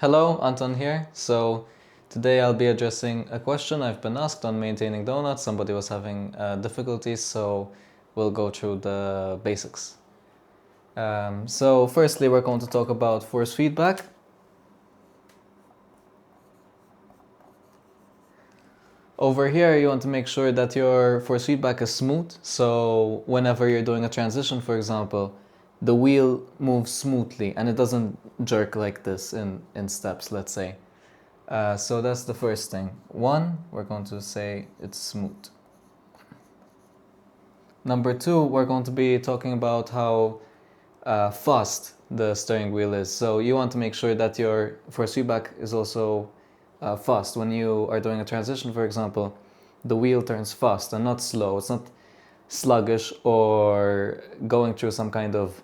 Hello, Anton here. So today I'll be addressing a question I've been asked on maintaining donuts. Somebody was having difficulties, so we'll go through the basics. So firstly, we're going to talk about force feedback. Over here, you want to make sure that your force feedback is smooth. So whenever you're doing a transition, for example, the wheel moves smoothly and it doesn't jerk like this in steps, let's say. So that's the first thing. One, we're going to say it's smooth. Number two, we're going to be talking about how fast the steering wheel is. So you want to make sure that your force feedback is also fast. When you are doing a transition, for example, the wheel turns fast and not slow. It's not sluggish or going through some kind of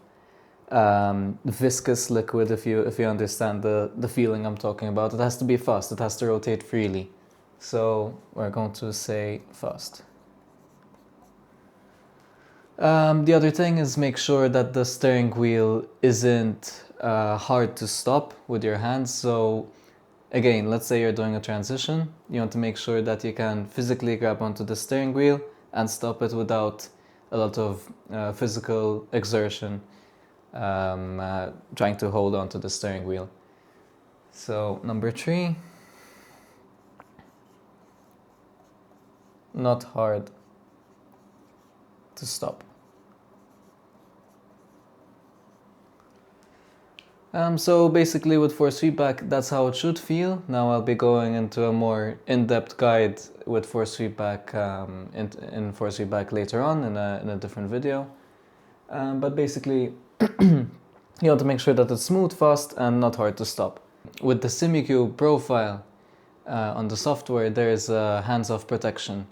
viscous liquid, if you understand the feeling I'm talking about. It has to be fast. It has to rotate freely. So we're going to say fast. The other thing is make sure that the steering wheel isn't hard to stop with your hands. So again, let's say you're doing a transition. You want to make sure that you can physically grab onto the steering wheel and stop it without a lot of physical exertion, trying to hold on to the steering wheel. So number three, not hard to stop. So basically with force feedback, that's how it should feel. Now I'll be going into a more in-depth guide with force feedback in force feedback later on in a different video. But basically, you want to make sure that it's smooth, fast, and not hard to stop. With the SimuCube profile on the software, there is a hands-off protection.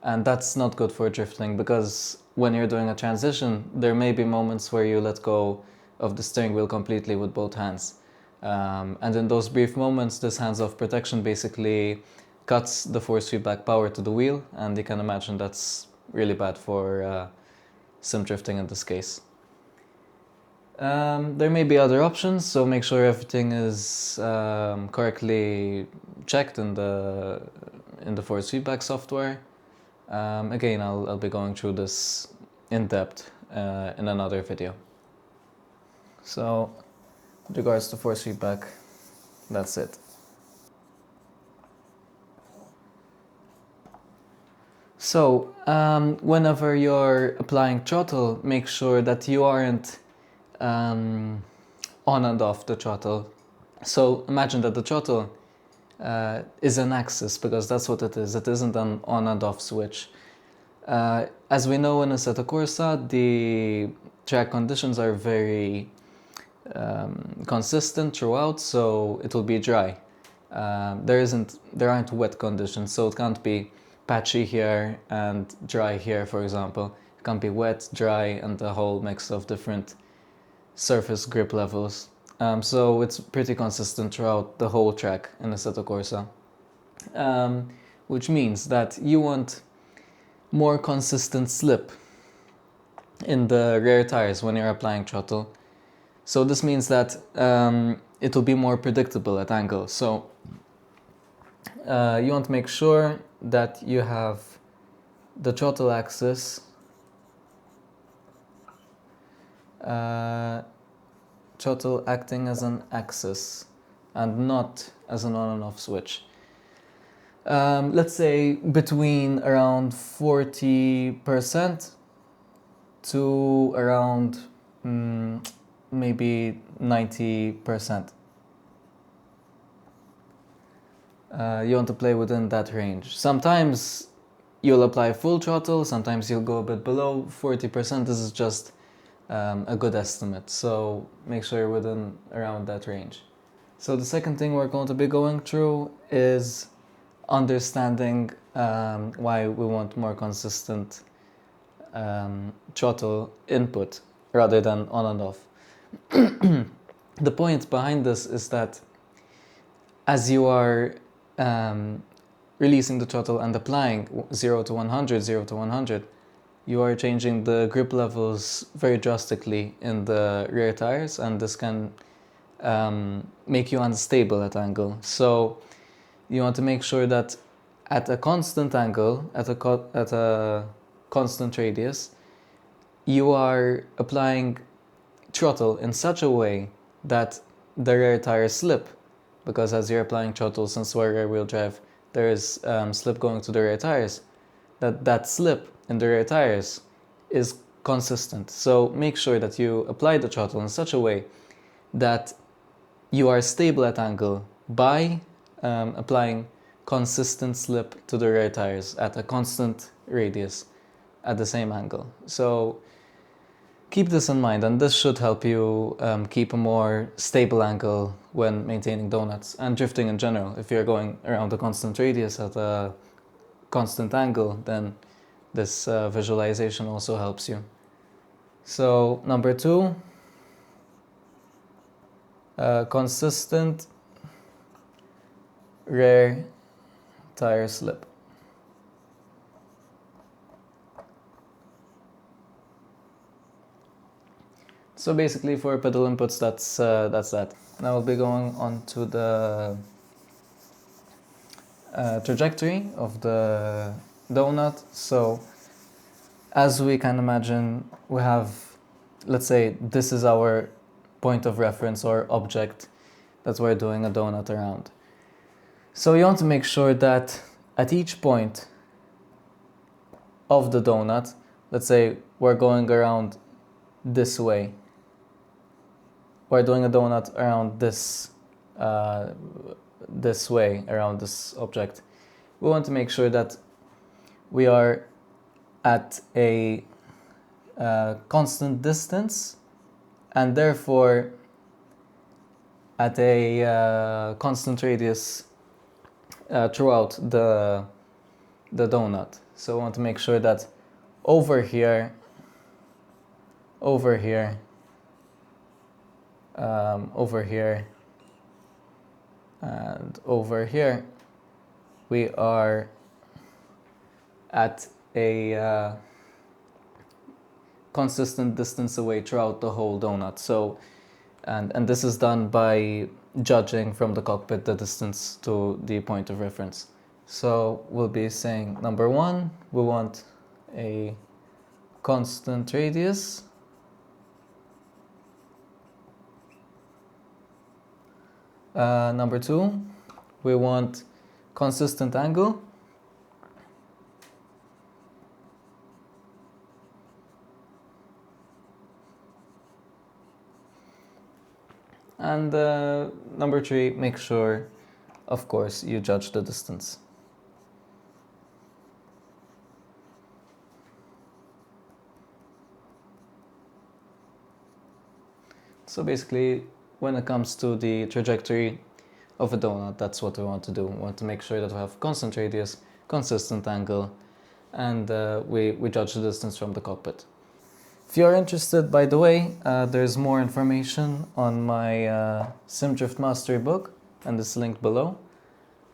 And that's not good for drifting because when you're doing a transition, there may be moments where you let go of the steering wheel completely with both hands. And in those brief moments, this hands-off protection basically cuts the force feedback power to the wheel, and you can imagine that's really bad for sim drifting in this case. There may be other options, so make sure everything is correctly checked in the force feedback software. Again, I'll be going through this in depth in another video. So, with regards to force feedback, that's it. So, whenever you're applying throttle, make sure that you aren't on and off the throttle. So, imagine that the throttle is an axis, because that's what it is. It isn't an on and off switch. As we know in Assetto Corsa, the track conditions are very consistent throughout, so it will be dry. There aren't wet conditions, so it can't be patchy here and dry here, for example. It can't be wet, dry, and a whole mix of different surface grip levels. So it's pretty consistent throughout the whole track in Assetto Corsa, which means that you want more consistent slip in the rear tires when you're applying throttle. So this means that it will be more predictable at angles. So you want to make sure that you have the throttle axis throttle acting as an axis and not as an on and off switch. Let's say between around 40% to around maybe 90%. You want to play within that range. Sometimes you'll apply full throttle, sometimes you'll go a bit below 40%. This is just a good estimate, so make sure you're within around that range. So the second thing we're going to be going through is understanding why we want more consistent throttle input rather than on and off. The point behind this is that as you are releasing the throttle and applying 0 to 100, you are changing the grip levels very drastically in the rear tires, and this can make you unstable at angle. So you want to make sure that at a constant angle, at a constant radius, you are applying throttle in such a way that the rear tires slip, because as you're applying throttle, since we're rear-wheel drive, there is slip going to the rear tires. That slip in the rear tires is consistent. So make sure that you apply the throttle in such a way that you are stable at angle by applying consistent slip to the rear tires at a constant radius at the same angle. So keep this in mind, and this should help you keep a more stable angle when maintaining donuts and drifting in general. If you're going around a constant radius at a constant angle, then this visualization also helps you. So number 2, consistent rear tire slip. So basically for pedal inputs, that's that. Now we'll be going on to the trajectory of the donut. So as we can imagine, we have, let's say this is our point of reference or object that we're doing a donut around. So you want to make sure that at each point of the donut, let's say we're going around this way, we're doing a donut around this way, around this object. We want to make sure that we are at a constant distance, and therefore at a constant radius throughout the donut. So we want to make sure that over here, over here, and over here, we are at a consistent distance away throughout the whole donut. So, and this is done by judging from the cockpit the distance to the point of reference. So we'll be saying number 1, we want a constant radius. Number 2, we want consistent angle. And number 3, make sure, of course, you judge the distance. So basically, when it comes to the trajectory of a donut, that's what we want to do. We want to make sure that we have constant radius, consistent angle, and we judge the distance from the cockpit. If you're interested, by the way, there's more information on my Sim Drift Mastery book, and it's linked below.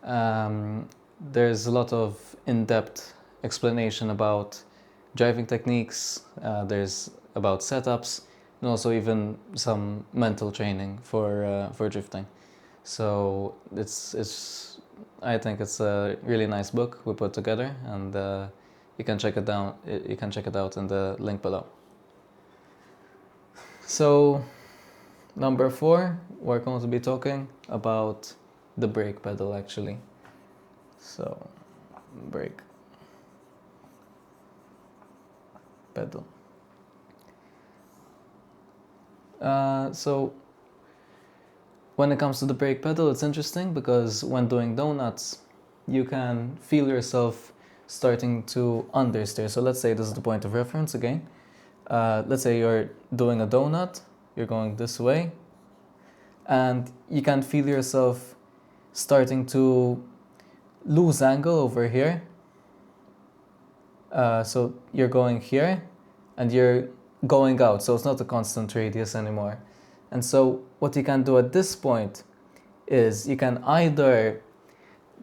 There's a lot of in-depth explanation about driving techniques, there's about setups, and also even some mental training for drifting. So I think it's a really nice book we put together, and you can check it out in the link below. So number 4, we're going to be talking about the brake pedal actually. So brake pedal. So when it comes to the brake pedal, it's interesting because when doing donuts, you can feel yourself starting to understeer. So let's say this is the point of reference again. Let's say you're doing a donut, you're going this way, and you can feel yourself starting to lose angle over here. So you're going here, and you're going out, so it's not a constant radius anymore. And so what you can do at this point is you can either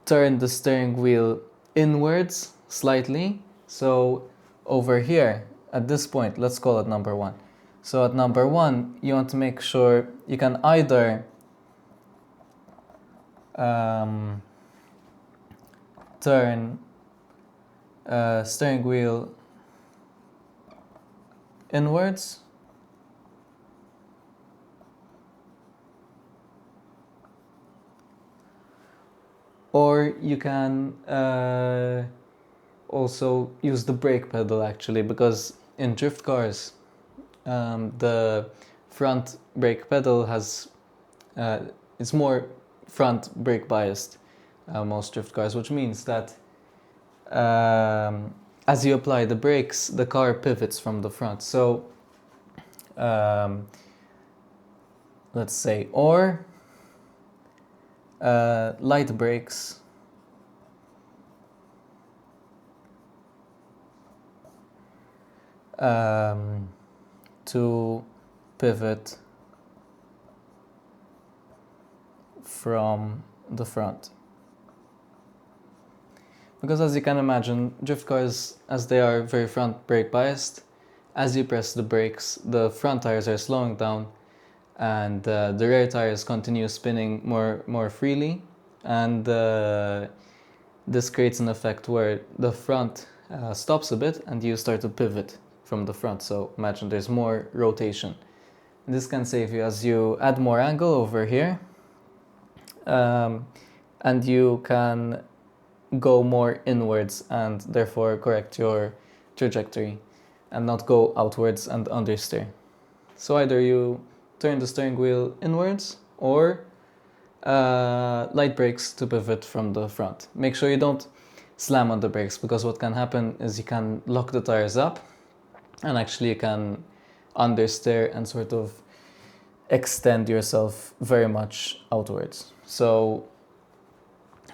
turn the steering wheel inwards slightly, so over here, at this point, let's call it number 1. So at number 1, you want to make sure you can either turn steering wheel inwards, or you can also use the brake pedal actually, because in drift cars the front brake pedal has it's more front brake biased, most drift cars, which means that as you apply the brakes, the car pivots from the front. So let's say, or light brakes to pivot from the front. Because as you can imagine, drift cars, as they are very front brake biased, as you press the brakes, the front tires are slowing down and the rear tires continue spinning more freely, and this creates an effect where the front stops a bit and you start to pivot from the front. So imagine there's more rotation. And this can save you as you add more angle over here, and you can go more inwards and therefore correct your trajectory and not go outwards and understeer. So either you turn the steering wheel inwards or light brakes to pivot from the front. Make sure you don't slam on the brakes, because what can happen is you can lock the tires up and actually you can understeer and sort of extend yourself very much outwards. So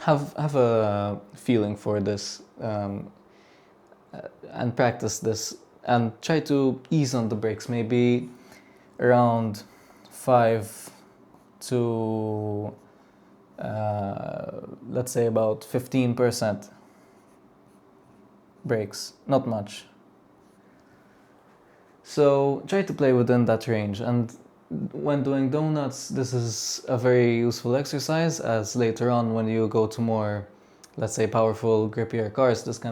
have a feeling for this and practice this, and try to ease on the brakes, maybe around 5 to let's say about 15% brakes, not much. So try to play within that range, and when doing donuts, this is a very useful exercise, as later on when you go to more, let's say, powerful, grippier cars, this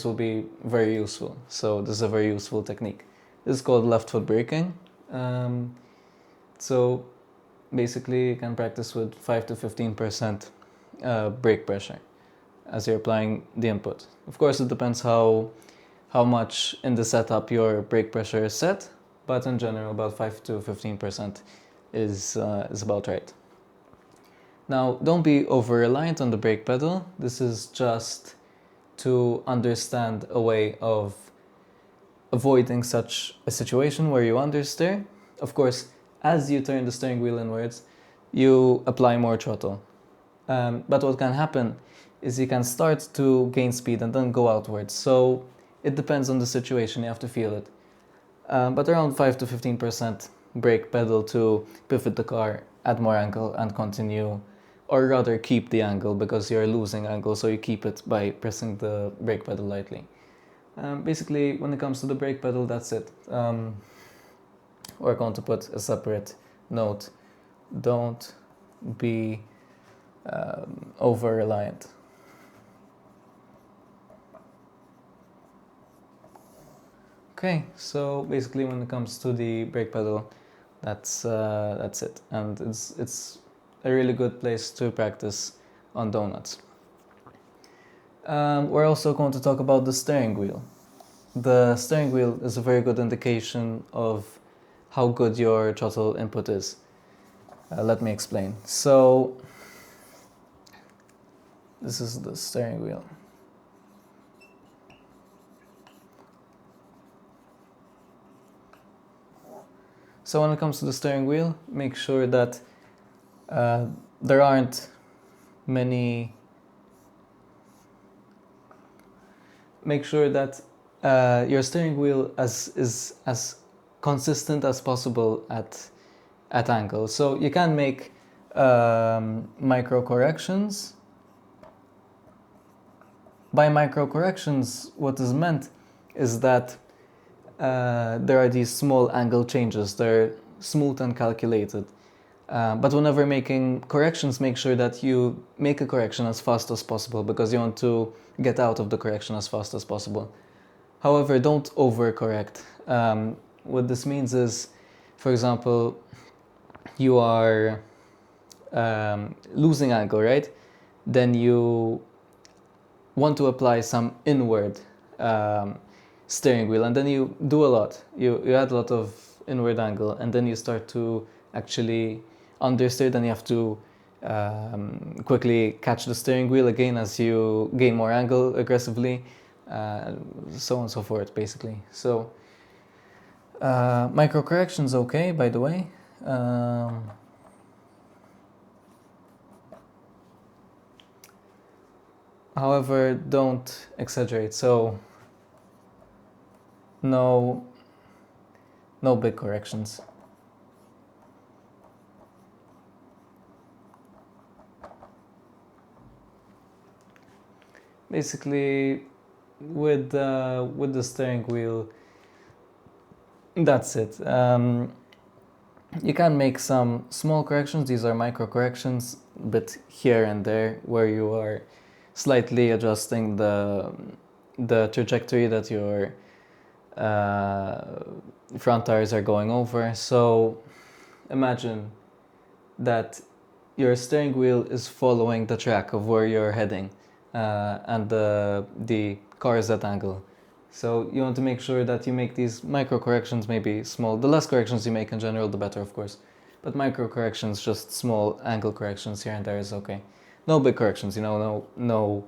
will be very useful. So this is a very useful technique. This is called left foot braking. So basically you can practice with 5 to 15% brake pressure as you're applying the input. Of course, it depends how much in the setup your brake pressure is set, but in general about 5 to 15% is about right. Now, don't be over-reliant on the brake pedal. This is just to understand a way of avoiding such a situation where you understeer. Of course, as you turn the steering wheel inwards, you apply more throttle. But what can happen is you can start to gain speed and then go outwards. So it depends on the situation, you have to feel it. But around 5 to 15% brake pedal to pivot the car, add more angle and continue, or rather keep the angle, because you're losing angle, so you keep it by pressing the brake pedal lightly. Basically, when it comes to the brake pedal, that's it. We're going to put a separate note. Don't be over-reliant. Okay, so basically when it comes to the brake pedal, that's it, and it's a really good place to practice on donuts. We're also going to talk about the steering wheel. The steering wheel is a very good indication of how good your throttle input is. Let me explain. So this is the steering wheel. So when it comes to the steering wheel, make sure that there aren't many. Make sure that your steering wheel is as consistent as possible at angles. So you can make micro corrections. By micro corrections, what is meant is that there are these small angle changes. They're smooth and calculated. But whenever making corrections, make sure that you make a correction as fast as possible, because you want to get out of the correction as fast as possible. However, don't overcorrect. What this means is, for example, you are losing angle, right? Then you want to apply some inward steering wheel, and then you do a lot. You add a lot of inward angle, and then you start to actually understeer. Then you have to quickly catch the steering wheel again as you gain more angle aggressively, so on and so forth, basically. So micro corrections, okay, by the way. However, don't exaggerate. So no big corrections. Basically, with the steering wheel, that's it. You can make some small corrections. These are micro corrections, but here and there, where you are slightly adjusting the trajectory that your front tires are going over. So imagine that your steering wheel is following the track of where you're heading, and the car is at angle. So you want to make sure that you make these micro corrections, maybe small. The less corrections you make in general, the better, of course. But micro corrections, just small angle corrections here and there, is okay. No big corrections, no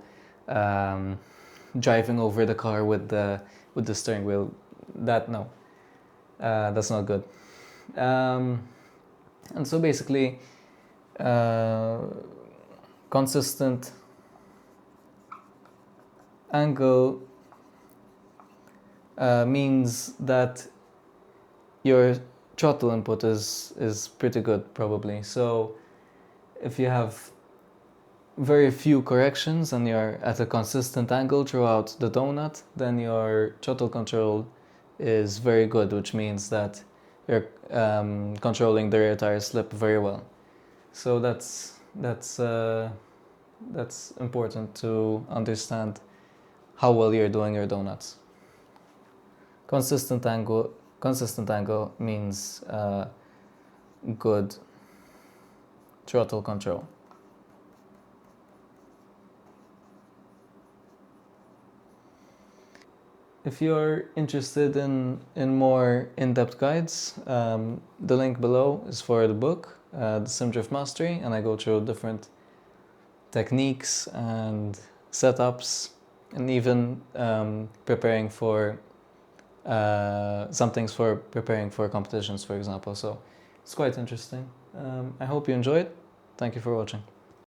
driving over the car with the steering wheel. That's not good. And so basically, consistent angle means that your throttle input is pretty good, probably. So if you have very few corrections and you're at a consistent angle throughout the donut, then your throttle control is very good, which means that you're controlling the rear tire slip very well. So that's important to understand how well you're doing your donuts. Consistent angle means good throttle control. If you're interested in more in-depth guides, the link below is for the book, The Sim Drift Mastery, and I go through different techniques and setups, and even preparing for some things for preparing for competitions, for example. So it's quite interesting. I hope you enjoyed. Thank you for watching.